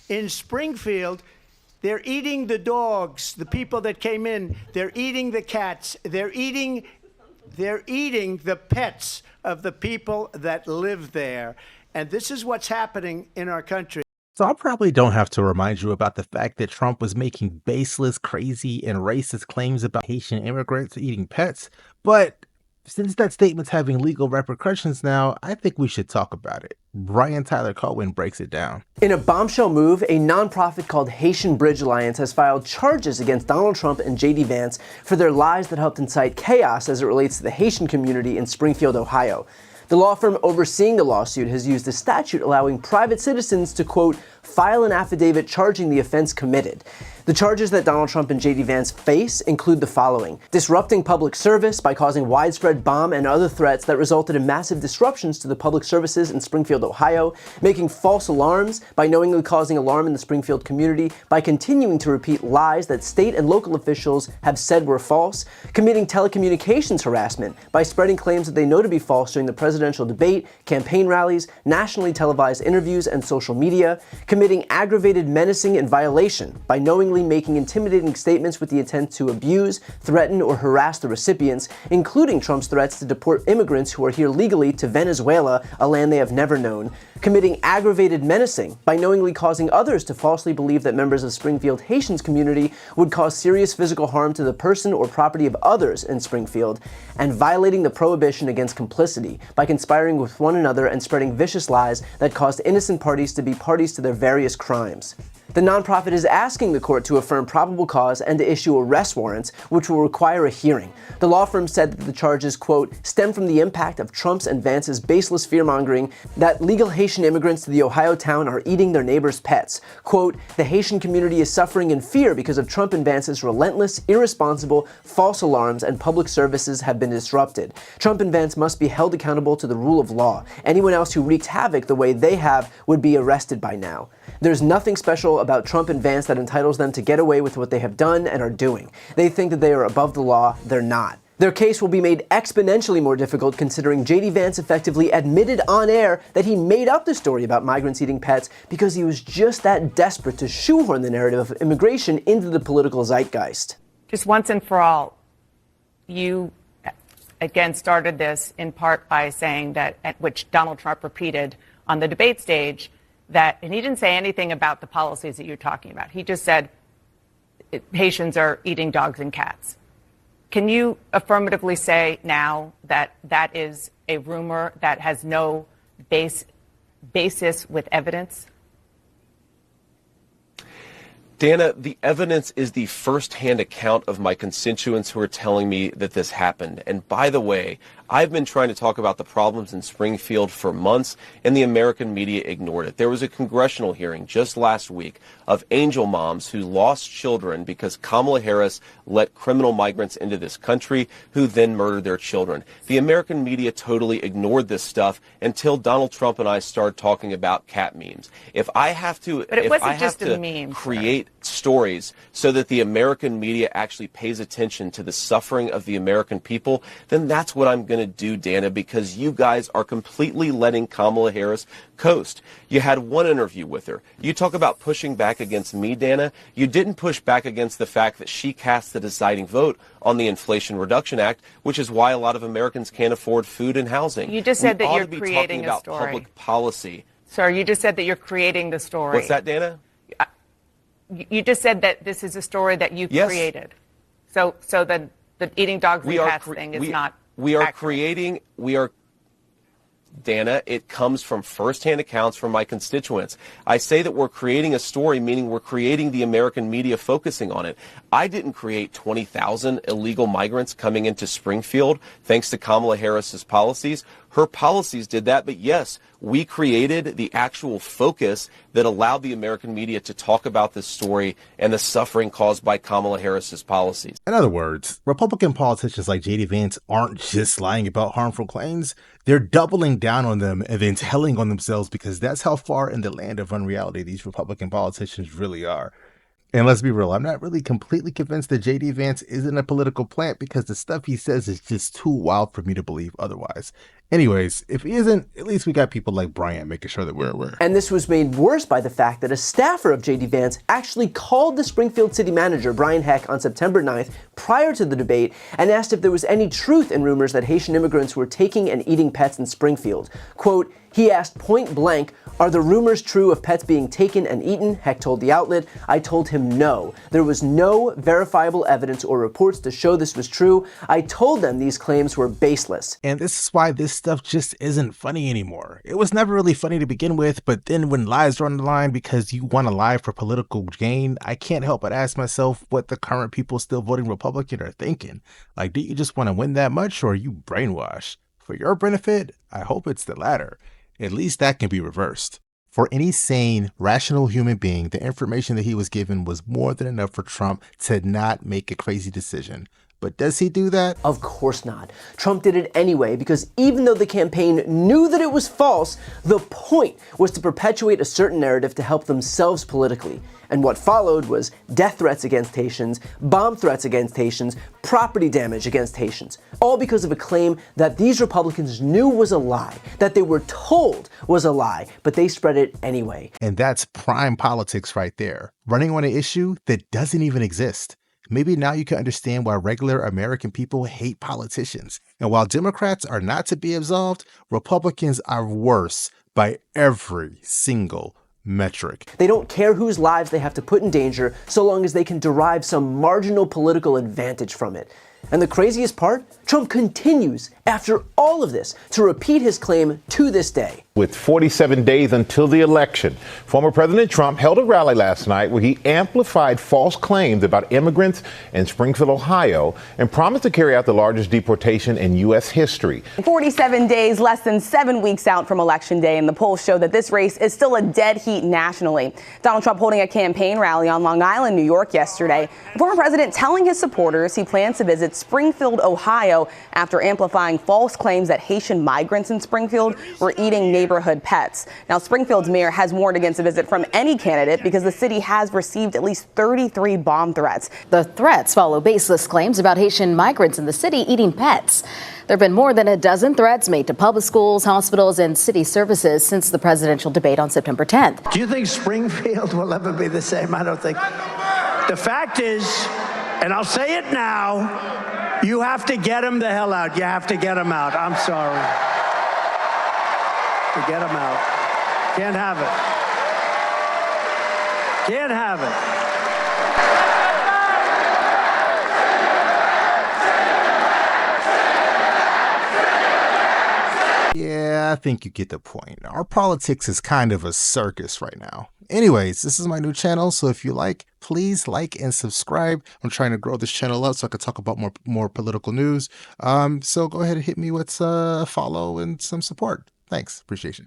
In Springfield, they're eating the dogs, the people that came in. They're eating the cats. They're eating the pets of the people that live there. And this is what's happening in our country. So I probably don't have to remind you about the fact that Trump was making baseless, crazy, and racist claims about Haitian immigrants eating pets, but since that statement's having legal repercussions now, I think we should talk about it. Tyler Cohen breaks it down. In a bombshell move, a nonprofit called Haitian Bridge Alliance has filed charges against Donald Trump and J.D. Vance for their lies that helped incite chaos as it relates to the Haitian community in Springfield, Ohio. The law firm overseeing the lawsuit has used a statute allowing private citizens to, quote, file an affidavit charging the offense committed. The charges that Donald Trump and J.D. Vance face include the following: disrupting public service by causing widespread bomb and other threats that resulted in massive disruptions to the public services in Springfield, Ohio, making false alarms by knowingly causing alarm in the Springfield community by continuing to repeat lies that state and local officials have said were false, committing telecommunications harassment by spreading claims that they know to be false during the presidential debate, campaign rallies, nationally televised interviews, and social media, committing aggravated menacing and violation by knowingly making intimidating statements with the intent to abuse, threaten, or harass the recipients, including Trump's threats to deport immigrants who are here legally to Venezuela, a land they have never known, committing aggravated menacing by knowingly causing others to falsely believe that members of Springfield Haitians community would cause serious physical harm to the person or property of others in Springfield, and violating the prohibition against complicity by conspiring with one another and spreading vicious lies that caused innocent parties to be parties to their various crimes. The nonprofit is asking the court to affirm probable cause and to issue arrest warrants, which will require a hearing. The law firm said that the charges, quote, stem from the impact of Trump's and Vance's baseless fear-mongering that legal Haitian immigrants to the Ohio town are eating their neighbors' pets. Quote, the Haitian community is suffering in fear because of Trump and Vance's relentless, irresponsible, false alarms, and public services have been disrupted. Trump and Vance must be held accountable to the rule of law. Anyone else who wreaked havoc the way they have would be arrested by now. There's nothing special about Trump and Vance that entitles them to get away with what they have done and are doing. They think that they are above the law. They're not. Their case will be made exponentially more difficult considering J.D. Vance effectively admitted on air that he made up the story about migrants eating pets because he was just that desperate to shoehorn the narrative of immigration into the political zeitgeist. Just once and for all, you again started this in part by saying that, at which Donald Trump repeated on the debate stage, that, and he didn't say anything about the policies that you're talking about. He just said Haitians are eating dogs and cats. Can you affirmatively say now that that is a rumor that has no basis with evidence? Dana, the evidence is the first-hand account of my constituents who are telling me that this happened. And by the way, I've been trying to talk about the problems in Springfield for months, and the American media ignored it. There was a congressional hearing just last week of angel moms who lost children because Kamala Harris let criminal migrants into this country who then murdered their children. The American media totally ignored this stuff until Donald Trump and I started talking about cat memes. If I have to, but it wasn't just a meme, create stories so that the American media actually pays attention to the suffering of the American people, then that's what I'm going to do, Dana, because you guys are completely letting Kamala Harris coast. You had one interview with her. You talk about pushing back against me, Dana. You didn't push back against the fact that she cast the deciding vote on the Inflation Reduction Act, which is why a lot of Americans can't afford food and housing. You just said that you're creating a story. Public policy. Sir, you just said that you're creating the story. What's that, Dana? You just said that this is a story that you created. So the eating dogs and cats thing is not accurate. Dana, it comes from firsthand accounts from my constituents. I say that we're creating a story, meaning we're creating the American media focusing on it. I didn't create 20,000 illegal migrants coming into Springfield thanks to Kamala Harris's policies. Her policies did that, but yes, we created the actual focus that allowed the American media to talk about this story and the suffering caused by Kamala Harris's policies. In other words, Republican politicians like J.D. Vance aren't just lying about harmful claims, they're doubling down on them and then telling on themselves because that's how far in the land of unreality these Republican politicians really are. And let's be real, I'm not really completely convinced that J.D. Vance isn't a political plant because the stuff he says is just too wild for me to believe otherwise. Anyways, if he isn't, at least we got people like Bryant making sure that we're aware. And this was made worse by the fact that a staffer of J.D. Vance actually called the Springfield city manager, Brian Heck, on September 9th prior to the debate and asked if there was any truth in rumors that Haitian immigrants were taking and eating pets in Springfield. Quote, he asked point blank, are the rumors true of pets being taken and eaten? Heck told the outlet. I told him no. There was no verifiable evidence or reports to show this was true. I told them these claims were baseless. And this is why this stuff just isn't funny anymore. It was never really funny to begin with, but then when lies are on the line because you want to lie for political gain, I can't help but ask myself what the current people still voting Republican are thinking. Like, do you just want to win that much, or are you brainwashed? For your benefit, I hope it's the latter. At least that can be reversed. For any sane, rational human being, the information that he was given was more than enough for Trump to not make a crazy decision. But does he do that? Of course not. Trump did it anyway because even though the campaign knew that it was false, the point was to perpetuate a certain narrative to help themselves politically. And what followed was death threats against Haitians, bomb threats against Haitians, property damage against Haitians, all because of a claim that these Republicans knew was a lie, that they were told was a lie, but they spread it anyway. And that's prime politics right there, running on an issue that doesn't even exist. Maybe now you can understand why regular American people hate politicians. And while Democrats are not to be absolved, Republicans are worse by every single metric. They don't care whose lives they have to put in danger so long as they can derive some marginal political advantage from it. And the craziest part, Trump continues, after all of this, to repeat his claim to this day. With 47 days until the election, former President Trump held a rally last night where he amplified false claims about immigrants in Springfield, Ohio, and promised to carry out the largest deportation in U.S. history. 47 days, less than 7 weeks out from Election Day, and the polls show that this race is still a dead heat nationally. Donald Trump holding a campaign rally on Long Island, New York yesterday. The former president telling his supporters he plans to visit Springfield, Ohio, after amplifying false claims that Haitian migrants in Springfield were eating neighborhood pets. Now, Springfield's mayor has warned against a visit from any candidate because the city has received at least 33 bomb threats. The threats follow baseless claims about Haitian migrants in the city eating pets. There have been more than a dozen threats made to public schools, hospitals, and city services since the presidential debate on September 10th. Do you think Springfield will ever be the same? I don't think. The fact is, and I'll say it now, you have to get him the hell out. You have to get him out. I'm sorry. To get him out. Can't have it. Can't have it. Yeah, I think you get the point. Our politics is kind of a circus right now. Anyways, this is my new channel, so if you like, please like and subscribe. I'm trying to grow this channel up so I can talk about more political news. So go ahead and hit me with a follow and some support. Thanks. Appreciate it.